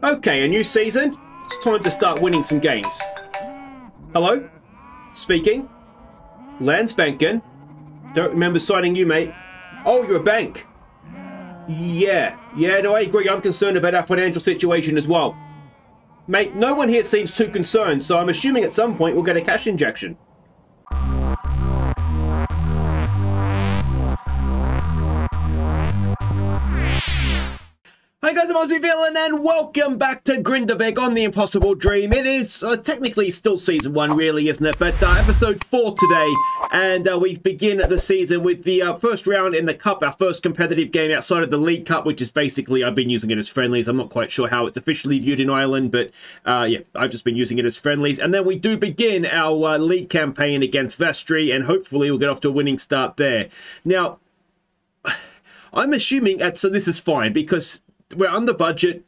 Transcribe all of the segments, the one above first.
Okay, a new season. It's time to start winning some games. Hello? Speaking? Landsbanken? Don't remember signing you, mate. Oh, you're a bank. Yeah, no, I agree. I'm concerned about our financial situation as well. Mate, no one here seems too concerned, so I'm assuming at some point we'll get a cash injection. Hi guys, I'm Aussie Villain and welcome back to Grindavik on The Impossible Dream. It is technically still season 1 really, isn't it? But episode 4 today, and we begin the season with the first round in the Cup, our first competitive game outside of the League Cup, which is basically, I've been using it as friendlies. I'm not quite sure how it's officially viewed in Ireland, but yeah, I've just been using it as friendlies. And then we do begin our league campaign against Vestri, and hopefully we'll get off to a winning start there. Now, I'm assuming so this is fine because we're under budget.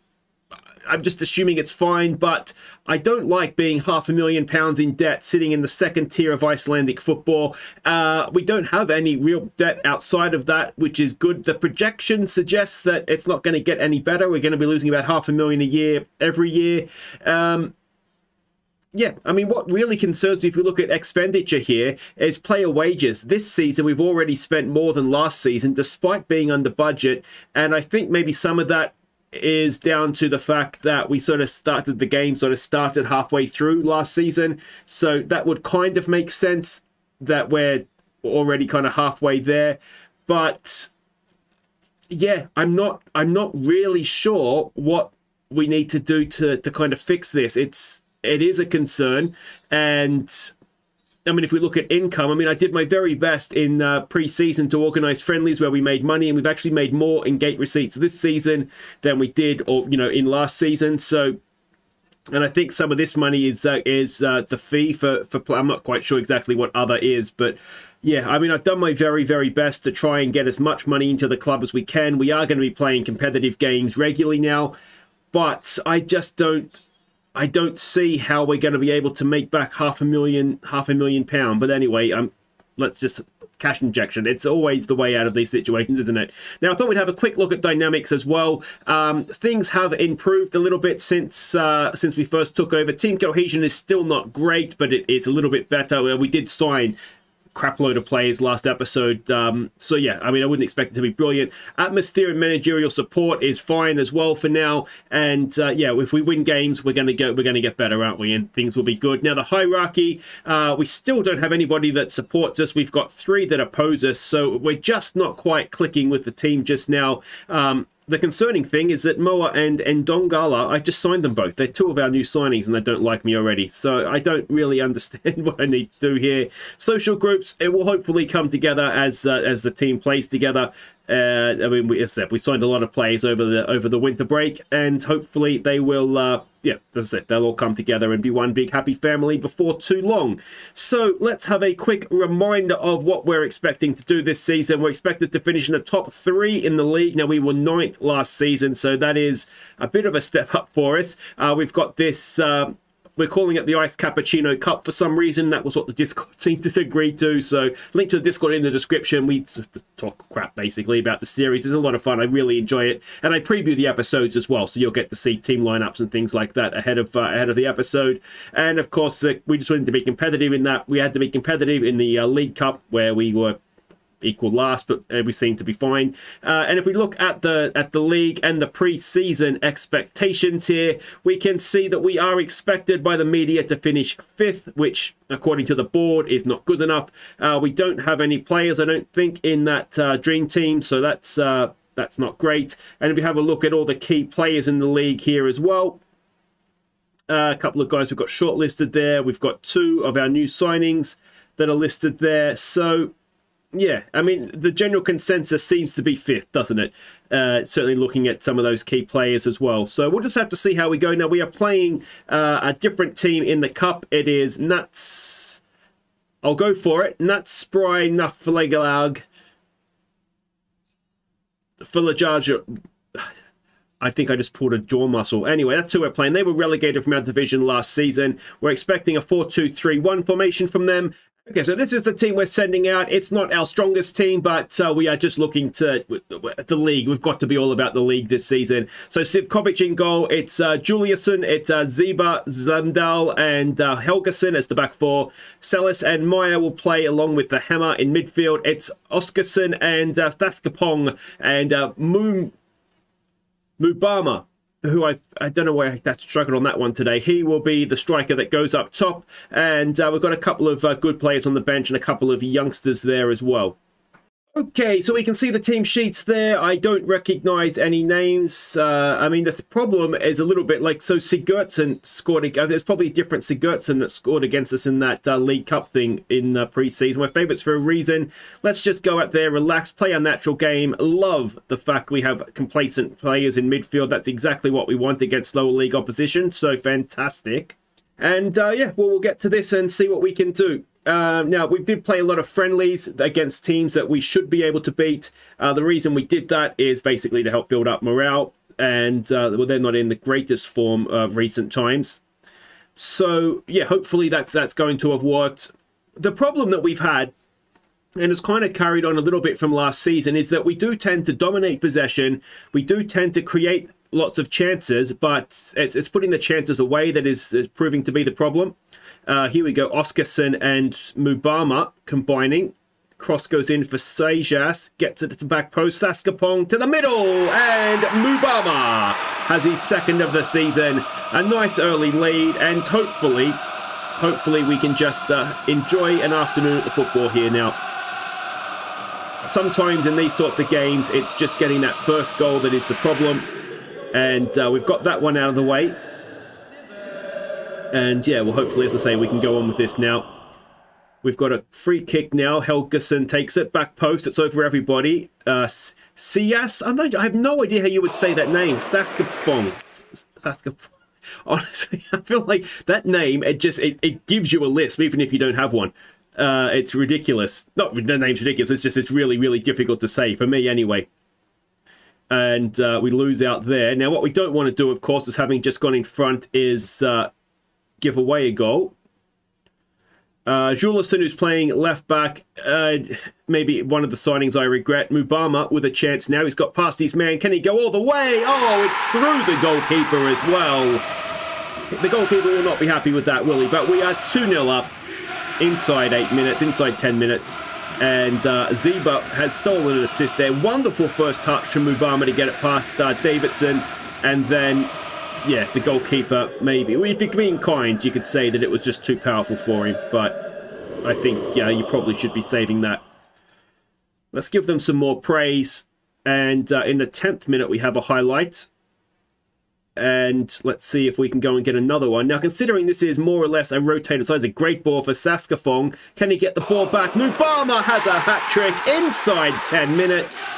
I'm just assuming it's fine, but I don't like being £500,000 in debt sitting in the second tier of Icelandic football. We don't have any real debt outside of that, which is good. The projection suggests that it's not going to get any better. We're going to be losing about £500,000 a year every year. Yeah, I mean, what really concerns me if we look at expenditure here is player wages. This season, we've already spent more than last season, despite being under budget. And I think maybe some of that is down to the fact that we sort of started halfway through last season. So that would kind of make sense that we're already kind of halfway there. But yeah, I'm not really sure what we need to do to kind of fix this. It is a concern, and I mean, if we look at income, I mean, I did my very best in pre-season to organise friendlies where we made money, and we've actually made more in gate receipts this season than we did, or in last season. So, and I think some of this money is the fee for I'm not quite sure exactly what other is, but yeah, I mean, I've done my very, very best to try and get as much money into the club as we can. We are going to be playing competitive games regularly now, but I just don't see how we're going to be able to make back £500,000. But anyway, let's just cash injection. It's always the way out of these situations, isn't it? Now, I thought we'd have a quick look at dynamics as well. Things have improved a little bit since we first took over. Team cohesion is still not great, but it is a little bit better. We did sign crap load of players last episode, so yeah, I mean, I wouldn't expect it to be brilliant. Atmosphere and managerial support is fine as well for now, and yeah, if we win games, we're gonna get better, aren't we? And things will be good. Now, the hierarchy, we still don't have anybody that supports us. We've got 3 that oppose us, so we're just not quite clicking with the team just now. The concerning thing is that Moa and Ndongala, I just signed them both. They're 2 of our new signings and they don't like me already. So I don't really understand what I need to do here. Social groups, it will hopefully come together as the team plays together. I mean, we signed a lot of players over the winter break, and hopefully they will, yeah, that's it. They'll all come together and be one big happy family before too long. So let's have a quick reminder of what we're expecting to do this season. We're expected to finish in the top 3 in the league. Now, we were 9th last season, so that is a bit of a step up for us. We've got this. We're calling it the Ice Cappuccino Cup for some reason. That was what the Discord seemed to agree to. So link to the Discord in the description. We talk crap basically about the series. It's a lot of fun. I really enjoy it. And I preview the episodes as well. So you'll get to see team lineups and things like that ahead of the episode. And of course, we just wanted to be competitive in that. We had to be competitive in the League Cup where we were equal last, but we seem to be fine. And if we look at the league and the pre-season expectations here, we can see that we are expected by the media to finish 5th, which according to the board is not good enough. We don't have any players, I don't think, in that dream team, so that's not great. And if we have a look at all the key players in the league here as well, a couple of guys we've got shortlisted there. We've got 2 of our new signings that are listed there. So yeah, I mean, the general consensus seems to be 5th, doesn't it? Certainly looking at some of those key players as well. So we'll just have to see how we go. Now, we are playing a different team in the Cup. It is I'll go for it. Knattspyrnufelag. I think I just pulled a jaw muscle. Anyway, that's who we're playing. They were relegated from our division last season. We're expecting a 4-2-3-1 formation from them. Okay, so this is the team we're sending out. It's not our strongest team, but we are just looking to the league. We've got to be all about the league this season. So Sivkovic in goal. It's Juliusson, it's Ziba, Zlandal, and Helgason as the back four. Celis and Meyer will play along with the Hammer in midfield. It's Oscarson and Thafkapong and Mubama, who I don't know why that's struggled on that one today. He will be the striker that goes up top. And we've got a couple of good players on the bench and a couple of youngsters there as well. Okay, so we can see the team sheets there. I don't recognize any names. I mean, the problem is a little bit like, so Sigurdsson scored, there's probably a different Sigurdsson that scored against us in that League Cup thing in pre-season. We're favourites for a reason. Let's just go out there, relax, play our natural game. Love the fact we have complacent players in midfield. That's exactly what we want against lower league opposition. So fantastic. And yeah, well, we'll get to this and see what we can do. Now, we did play a lot of friendlies against teams that we should be able to beat. The reason we did that is basically to help build up morale. And well, they're not in the greatest form of recent times. So, yeah, hopefully that's going to have worked. The problem that we've had, and it's kind of carried on a little bit from last season, is that we do tend to dominate possession. We do tend to create lots of chances, but it's putting the chances away that is proving to be the problem. Here we go, Oscarson and Mubama combining. Cross goes in for Sejas, gets it to the back post, Saskapong to the middle, and Mubama has his second of the season. A nice early lead, and hopefully we can just enjoy an afternoon at the football here now. Sometimes in these sorts of games, it's just getting that first goal that is the problem. And we've got that one out of the way. And yeah, well, hopefully, as I say, we can go on with this now. We've got a free kick now. Helgason takes it, back post. It's over everybody. Sias? I have no idea how you would say that name. Saskapong. Honestly, I feel like that name, it gives you a lisp, even if you don't have one. It's ridiculous. Not the name's ridiculous. It's really, really difficult to say, for me anyway. And we lose out there. Now, what we don't want to do, of course, is having just gone in front, is give away a goal. Juleson, who's playing left back, maybe one of the signings I regret. Mubama with a chance now. He's got past his man. Can he go all the way? Oh, it's through the goalkeeper as well. The goalkeeper will not be happy with that, will he? But we are 2-0 up inside 8 minutes, inside 10 minutes. And Ziba has stolen an assist there. Wonderful first touch from Mubama to get it past Davidson. And then, yeah, the goalkeeper, maybe. Well, if you're being kind, you could say that it was just too powerful for him. But I think, yeah, you probably should be saving that. Let's give them some more praise. And in the 10th minute, we have a highlight. And let's see if we can go and get another one. Now, considering this is more or less a rotated side, it's a great ball for Saskafong. Can he get the ball back? Mubama has a hat-trick inside 10 minutes.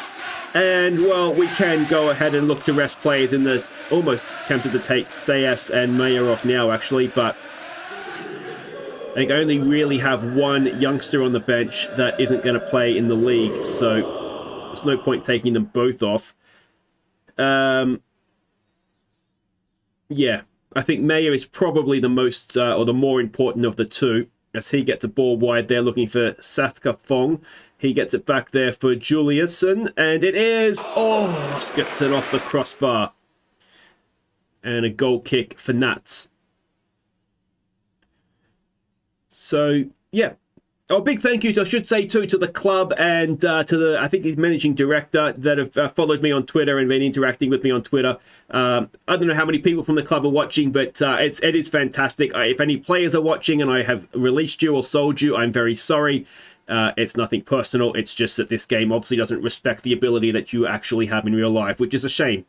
And, well, we can go ahead and look to rest players in the... Almost tempted to take Sayas and Mayer off now, actually, but I think I only really have one youngster on the bench that isn't going to play in the league, so there's no point taking them both off. Yeah, I think Mayer is probably the most, or the more important of the two, as he gets a ball wide there looking for Sathka Fong. He gets it back there for Juliusson, and it is, oh, Oscarson off the crossbar. And a goal kick for Nats. So, yeah. Oh, big thank you, I should say, too, to the club and to the, I think, his managing director that have followed me on Twitter and been interacting with me on Twitter. I don't know how many people from the club are watching, but it is fantastic. If any players are watching and I have released you or sold you, I'm very sorry. It's nothing personal. It's just that this game obviously doesn't respect the ability that you actually have in real life, which is a shame.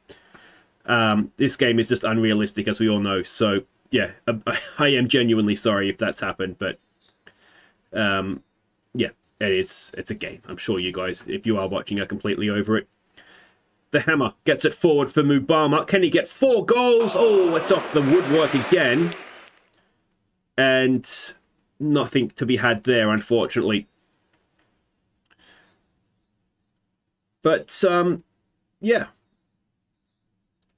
This game is just unrealistic, as we all know. So, yeah, I am genuinely sorry if that's happened. But, yeah, it's a game. I'm sure you guys, if you are watching, are completely over it. The Hammer gets it forward for Mubama. Can he get 4 goals? Oh, it's off the woodwork again. And nothing to be had there, unfortunately. But, yeah.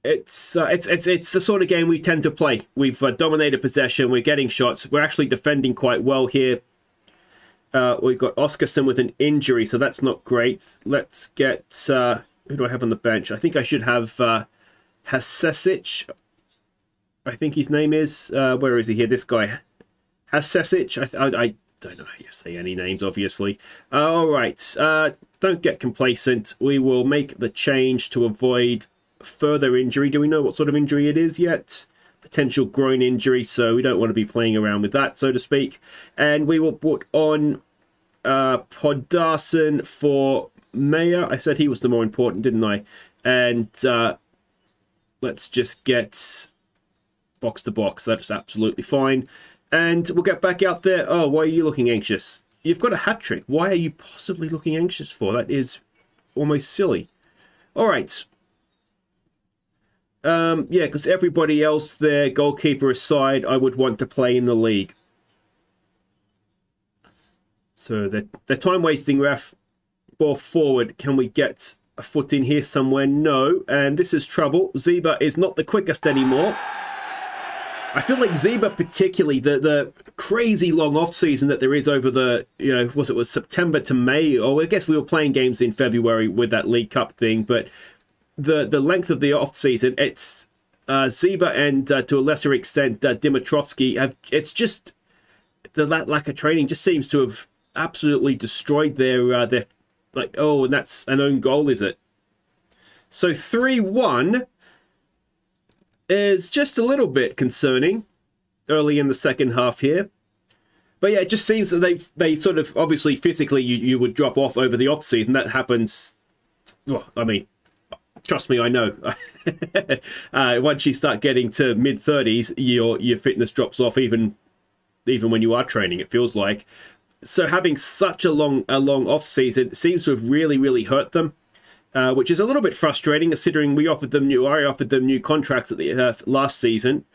It's the sort of game we tend to play. We've dominated possession. We're getting shots. We're actually defending quite well here. We've got Oskarsson with an injury, so that's not great. Let's get... who do I have on the bench? I think I should have Hasesic. I think his name is. Where is he here? This guy. Hasesic. I don't know how you say any names, obviously. All right. Don't get complacent. We will make the change to avoid further injury. Do we know what sort of injury it is yet? Potential groin injury, so we don't want to be playing around with that, so to speak. And we will put on Poddarson for Mayer. I said he was the more important, didn't I? And let's just get box to box. That's absolutely fine. And we'll get back out there. Oh, why are you looking anxious? You've got a hat-trick. Why are you possibly looking anxious for? That is almost silly. All right. Yeah, because everybody else there, goalkeeper aside, I would want to play in the league. So the time-wasting ref, ball forward. Can we get a foot in here somewhere? No. And this is trouble. Zeba is not the quickest anymore. I feel like Zeba particularly, the crazy long off-season that there is over the, you know, was September to May? Or I guess we were playing games in February with that League Cup thing, but the length of the off-season, it's Zeba and to a lesser extent Dimitrovski, it's just the lack of training just seems to have absolutely destroyed their like, oh, and that's an own goal, is it? So 3-1 is just a little bit concerning early in the second half here. But yeah, it just seems that they sort of, obviously physically you would drop off over the off-season. That happens, well, I mean, trust me, I know. Once you start getting to mid-30s, your fitness drops off even when you are training, it feels like. So having such a long off-season seems to have really hurt them. Which is a little bit frustrating, considering I offered them new contracts at the last season,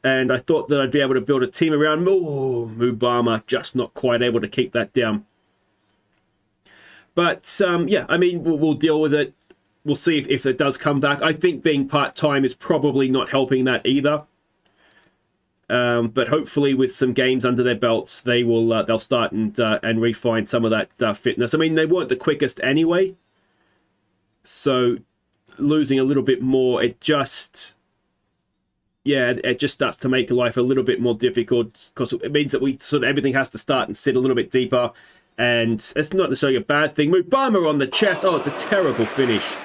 and I thought that I'd be able to build a team around. Oh, Mubama just not quite able to keep that down. But yeah, I mean, we'll deal with it. We'll see if it does come back. I think being part-time is probably not helping that either. But hopefully, with some games under their belts, they'll start and refine some of that fitness. I mean, they weren't the quickest anyway. So losing a little bit more, it just starts to make life a little bit more difficult, because it means that we sort of everything has to start and sit a little bit deeper, and it's not necessarily a bad thing. Mubama on the chest. Oh, it's a terrible finish.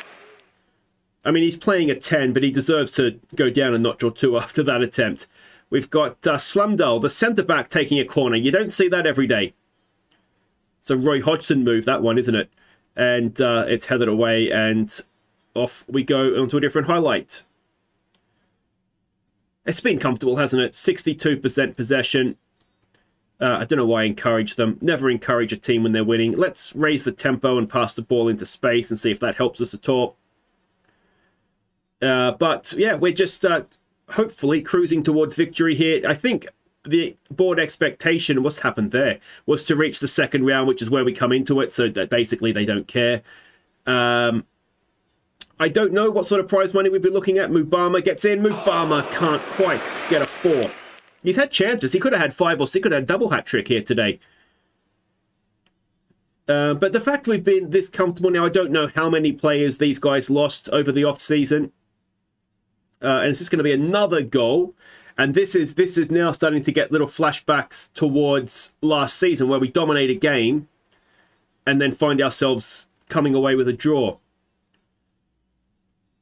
I mean, he's playing a 10, but he deserves to go down a notch or two after that attempt. We've got Slumdal, the centre-back, taking a corner. You don't see that every day. It's a Roy Hodgson move, that one, isn't it? And it's headed away, and off we go onto a different highlight. It's been comfortable, hasn't it? 62% possession. I don't know why I encourage them. Never encourage a team when they're winning. Let's raise the tempo and pass the ball into space and see if that helps us at all. But yeah, we're just hopefully cruising towards victory here. I think the board expectation, what's happened there, was to reach the second round, which is where we come into it, so that basically they don't care. I don't know what sort of prize money we'd be looking at. Mubama gets in. Mubama can't quite get a fourth. He's had chances. He could have had 5 or 6. He could have had a double hat-trick here today. But the fact we've been this comfortable now, I don't know how many players these guys lost over the off-season. And it's just going to be another goal. And this is now starting to get little flashbacks towards last season, where we dominate a game and then find ourselves coming away with a draw.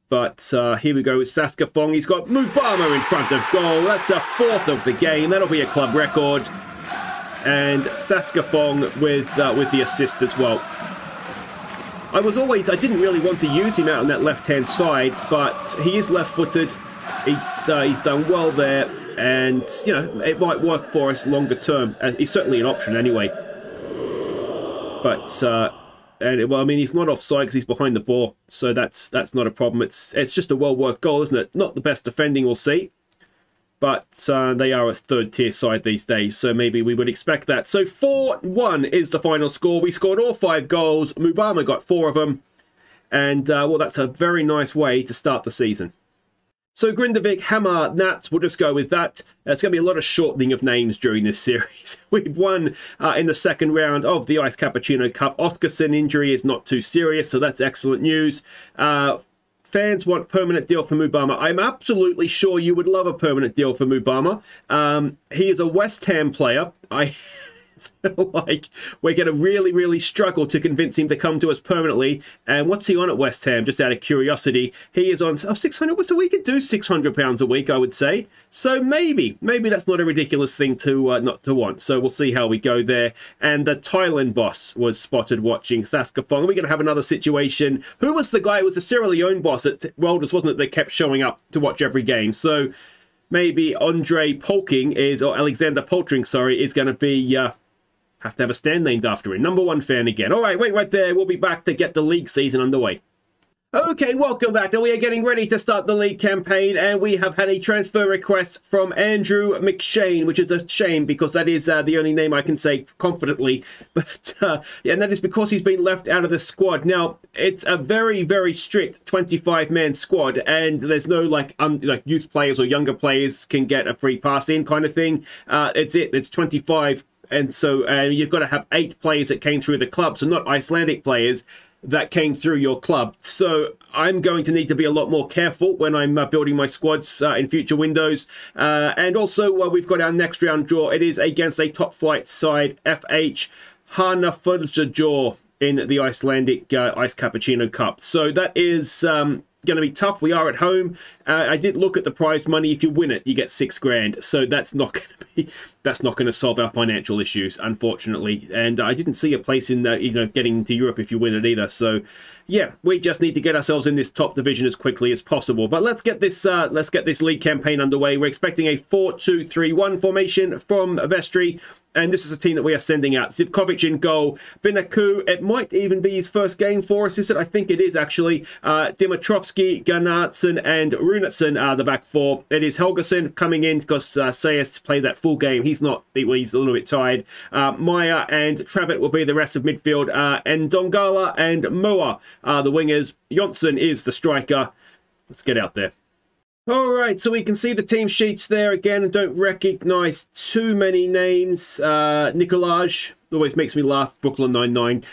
But here we go with Saskafong. He's got Mubama in front of goal. That's a 4th of the game. That'll be a club record. And Saskafong with the assist as well. I didn't really want to use him out on that left-hand side, but he is left-footed. He's done well there, and you know, it might work for us longer term. He's certainly an option anyway. But well, I mean, he's not offside because he's behind the ball, so that's not a problem. It's just a well-worked goal, isn't it? Not the best defending we'll see, but they are a third-tier side these days, so maybe we would expect that. So 4-1 is the final score. We scored all 5 goals. Mubama got 4 of them, and well, that's a very nice way to start the season. So Grindavik, Hammer, Nats, we'll just go with that. It's going to be a lot of shortening of names during this series. We've won in the second round of the Ice Cappuccino Cup. Oscarson injury is not too serious, so that's excellent news. Fans want permanent deal for Mubama. I'm absolutely sure you would love a permanent deal for Mubama. He is a West Ham player. I feel like we're going to really struggle to convince him to come to us permanently. And what's he on at West Ham? Just out of curiosity, he is on 600. So we could do £600 a week, I would say. So maybe that's not a ridiculous thing to not to want. So we'll see how we go there. And the Thailand boss was spotted watching Thaskafong. Are we going to have another situation? Who was the guy? It was the Sierra Leone boss at Welders, wasn't it? That kept showing up to watch every game. So maybe Andre Polking is, or Alexander Poltring, sorry, is going to be have to have a stand named after him. Number one fan again. All right, wait right there. We'll be back to get the league season underway. Okay, welcome back. Now we are getting ready to start the league campaign, and we have had a transfer request from Andrew McShane, which is a shame because that is the only name I can say confidently. But yeah, and that is because he's been left out of the squad. Now it's a very strict 25-man squad, and there's no like youth players or younger players can get a free pass in kind of thing. It's 25. And so you've got to have 8 players that came through the club, so not Icelandic players that came through your club. So I'm going to need to be a lot more careful when I'm building my squads in future windows. And also, we've got our next round draw. It is against a top flight side, FH Hanafuljajor, in the Icelandic Ice Cappuccino Cup. So that is going to be tough. We are at home. I did look at the prize money. If you win it, you get $6,000. So that's not going to solve our financial issues, unfortunately. And I didn't see a place in getting to Europe if you win it either. So yeah, we just need to get ourselves in this top division as quickly as possible. But let's get this league campaign underway. We're expecting a 4-2-3-1 formation from Vestri. And this is a team that we are sending out. Zivkovic in goal. Binaku, it might even be his first game for us, is it? I think it is, actually. Dimitrovski, Garnarsson, and Runarsson are the back four. It is Helgason coming in because Sayas played that full game. He's a little bit tired. Maya and Travitt will be the rest of midfield. And Dongala and Moa are the wingers. Jonsson is the striker. Let's get out there. All right, so we can see the team sheets there again. I don't recognize too many names. Nicolaj always makes me laugh. Brooklyn Nine-Nine.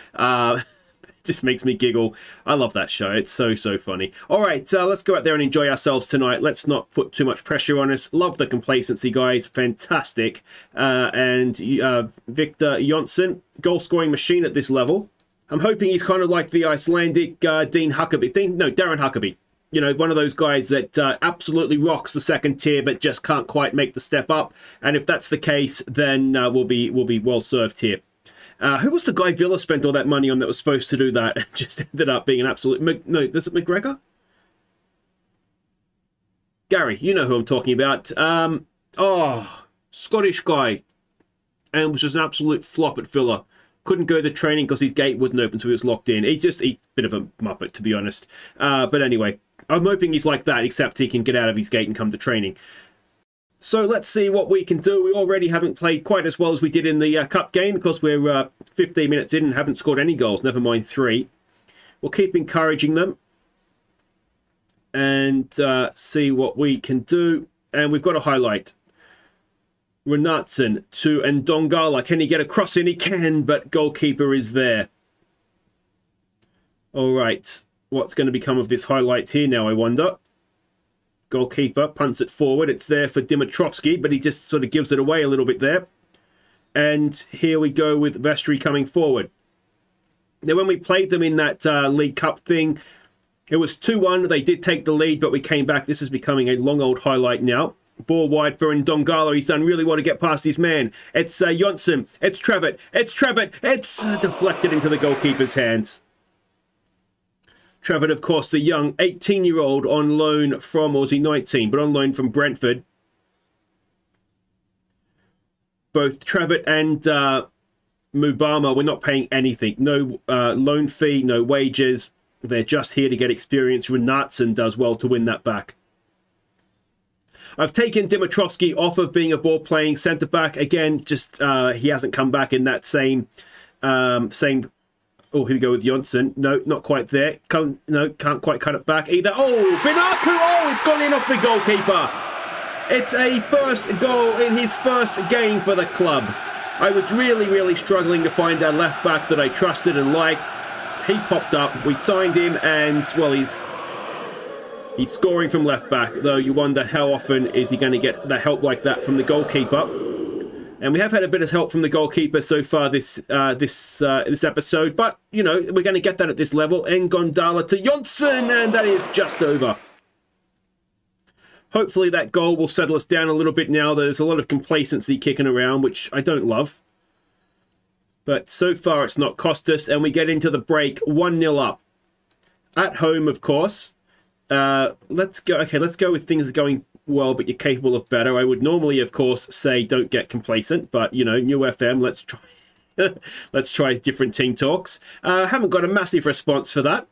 Just makes me giggle. I love that show. It's so funny. All right, let's go out there and enjoy ourselves tonight. Let's not put too much pressure on us. Love the complacency, guys. Fantastic. And Victor Jonsson, goal-scoring machine at this level. I'm hoping he's kind of like the Icelandic Darren Huckabee. You know, one of those guys that absolutely rocks the second tier, but just can't quite make the step up. And if that's the case, then we'll be well served here. Who was the guy Villa spent all that money on that was supposed to do that? And just ended up being an absolute... No, is it McGregor? Gary, you know who I'm talking about. Scottish guy. And was just an absolute flop at Villa. Couldn't go to training because his gate wouldn't open, so he was locked in. He's a bit of a muppet, to be honest. But anyway... I'm hoping he's like that, except he can get out of his gate and come to training. So let's see what we can do. We already haven't played quite as well as we did in the cup game because we're 15 minutes in and haven't scored any goals, never mind 3. We'll keep encouraging them and see what we can do. And we've got a highlight. Runarsson to Ndongala. Can he get a cross in? He can, but goalkeeper is there. All right. What's going to become of this highlight here now, I wonder. Goalkeeper punts it forward. It's there for Dimitrovski, but he just sort of gives it away a little bit there. And here we go with Vestri coming forward. Now, when we played them in that League Cup thing, it was 2-1. They did take the lead, but we came back. This is becoming a long old highlight now. Ball wide for Ndongala. He's done really well to get past his man. It's Jonsson. It's Travitt. It's deflected into the goalkeeper's hands. Travitt, of course, the young 18-year-old on loan from, or was he 19, but on loan from Brentford. Both Travitt and Mubama, we're not paying anything. No loan fee, no wages. They're just here to get experience. Runarsson does well to win that back. I've taken Dimitrovski off of being a ball-playing centre-back. Again, just he hasn't come back in that same Oh, here we go with Jonsson. No, not quite there. Can't quite cut it back either. Oh, Binaku! Oh, it's gone in off the goalkeeper. It's a first goal in his first game for the club. I was really, really struggling to find a left back that I trusted and liked. He popped up. We signed him, and well, he's scoring from left back. Though you wonder how often is he going to get the help like that from the goalkeeper. And we have had a bit of help from the goalkeeper so far this episode, but you know we're going to get that at this level. And Gondala to Jonsson, and that is just over. Hopefully that goal will settle us down a little bit now. There's a lot of complacency kicking around, which I don't love. But so far it's not cost us, and we get into the break 1-0 up. At home, of course. Let's go. Okay, let's go with things going well, but you're capable of better. I would normally, of course, say don't get complacent, but you know, new FM. Let's try. Let's try different team talks. Haven't got a massive response for that.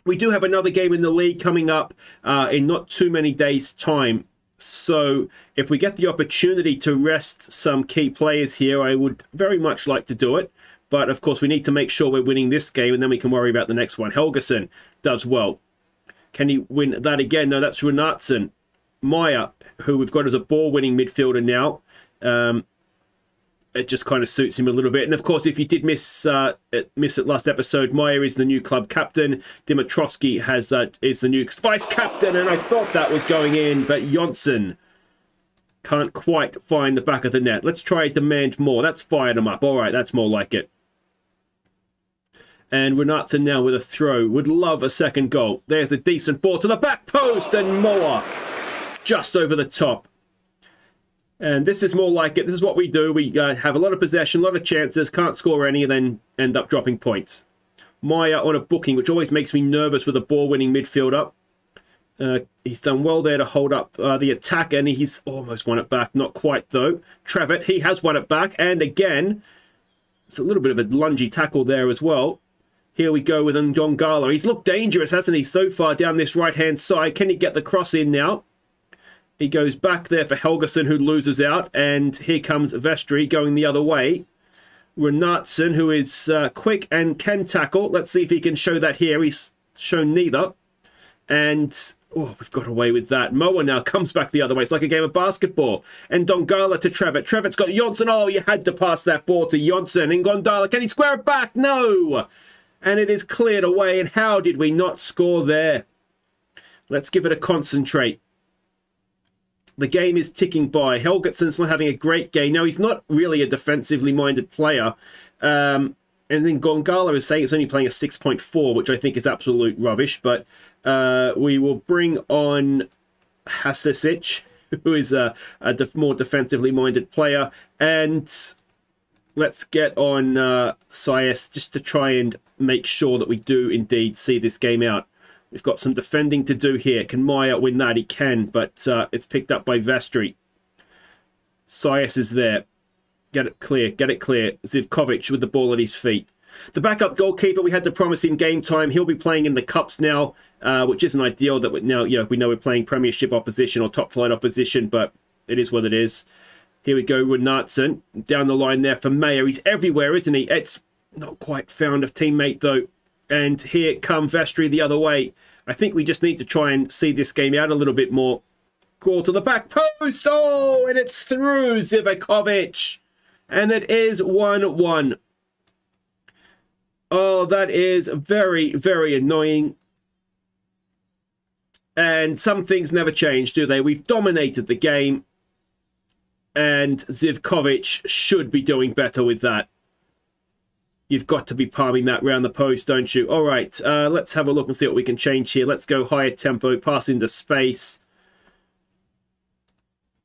We do have another game in the league coming up in not too many days' time. So if we get the opportunity to rest some key players here, I would very much like to do it. But of course, we need to make sure we're winning this game, and then we can worry about the next one. Helgason does well. Can he win that again? No, that's Runarsson. Maya, who we've got as a ball-winning midfielder now. It just kind of suits him a little bit. And of course, if you did miss it last episode, Maya is the new club captain. Dimitrovsky is the new vice captain, and I thought that was going in, but Jonsson can't quite find the back of the net. Let's try demand more. That's fired him up. All right, that's more like it. And Runarsson now with a throw. Would love a second goal. There's a decent ball to the back post, and Moa just over the top. And this is more like it. This is what we do. We have a lot of possession, a lot of chances, can't score any, and then end up dropping points. Maya on a booking, which always makes me nervous with a ball-winning midfielder. He's done well there to hold up the attack, and he's almost won it back. Not quite, though. Trevitt, he has won it back, and again, it's a little bit of a lungy tackle there as well. Here we go with Ndongala. He's looked dangerous, hasn't he, so far down this right-hand side. Can he get the cross in now? He goes back there for Helgason, who loses out. And here comes Vestri going the other way. Runarsson, who is quick and can tackle. Let's see if he can show that here. He's shown neither. And, oh, we've got away with that. Moa now comes back the other way. It's like a game of basketball. And Ndongala to Trevitt. Trevitt's got Jonsson. Oh, you had to pass that ball to Jonsson. And Gondala, can he square it back? No! And it is cleared away. And how did we not score there? Let's give it a concentrate. The game is ticking by. Helgason's not having a great game. Now, he's not really a defensively minded player. And then Gongala is saying it's only playing a 6.4, which I think is absolute rubbish. But we will bring on Hasisic, who is a more defensively minded player. And let's get on Sias just to try and make sure that we do indeed see this game out. We've got some defending to do here. Can Maya win that? He can, but it's picked up by Vestri. Sias is there. Get it clear. Get it clear. Zivkovic with the ball at his feet. The backup goalkeeper, we had to promise him game time. He'll be playing in the Cups now, which isn't ideal. That now, we know we're playing Premiership opposition or top flight opposition, but it is what it is. Here we go, Runarsson. Down the line there for Mayer. He's everywhere, isn't he? It's not quite found a teammate, though. And here come Vestri the other way. I think we just need to try and see this game out a little bit more. Call to the back post. Oh, and it's through Zivkovic. And it is 1-1. Oh, that is very, very annoying. And some things never change, do they? We've dominated the game. And Zivkovic should be doing better with that. You've got to be palming that round the post, don't you? All right, let's have a look and see what we can change here. Let's go higher tempo, pass into space.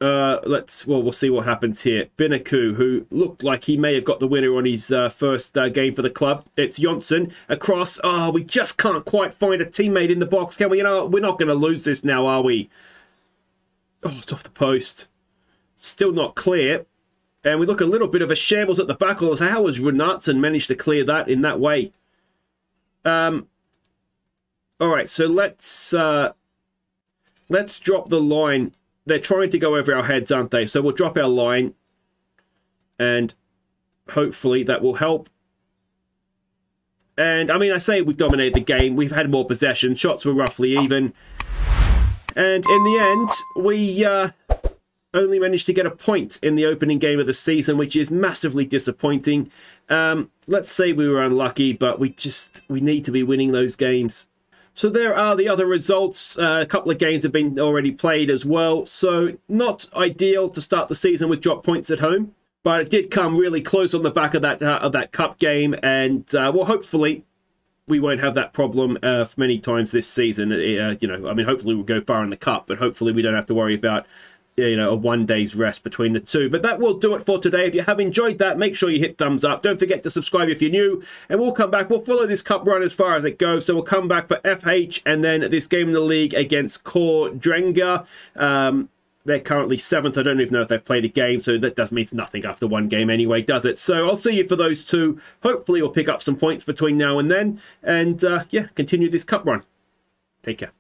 We'll see what happens here. Binaku, who looked like he may have got the winner on his first game for the club. It's Jonsson across. Oh, we just can't quite find a teammate in the box, can we? You know, we're not going to lose this now, are we? Oh, it's off the post. Still not clear. And we look a little bit of a shambles at the back. How has Runarsson managed to clear that in that way? All right, so let's drop the line. They're trying to go over our heads, aren't they? So we'll drop our line, and hopefully that will help. And I mean, I say we've dominated the game. We've had more possession. Shots were roughly even. And in the end, we only managed to get a point in the opening game of the season, which is massively disappointing. Let's say we were unlucky, but we need to be winning those games. So there are the other results. A couple of games have been already played as well. So not ideal to start the season with drop points at home. But it did come really close on the back of that cup game, and well, hopefully we won't have that problem many times this season. You know, I mean, hopefully we'll go far in the cup, but hopefully we don't have to worry about, you know, a 1 day's rest between the two. But that will do it for today. If you have enjoyed that, make sure you hit thumbs up. Don't forget to subscribe if you're new, and we'll come back. We'll follow this cup run as far as it goes. So we'll come back for FH, and then this game in the league against Core Drenga. They're currently 7th. I don't even know if they've played a game, so that does mean nothing after one game anyway, does it? So I'll see you for those two. Hopefully we'll pick up some points between now and then. And yeah, continue this cup run. Take care.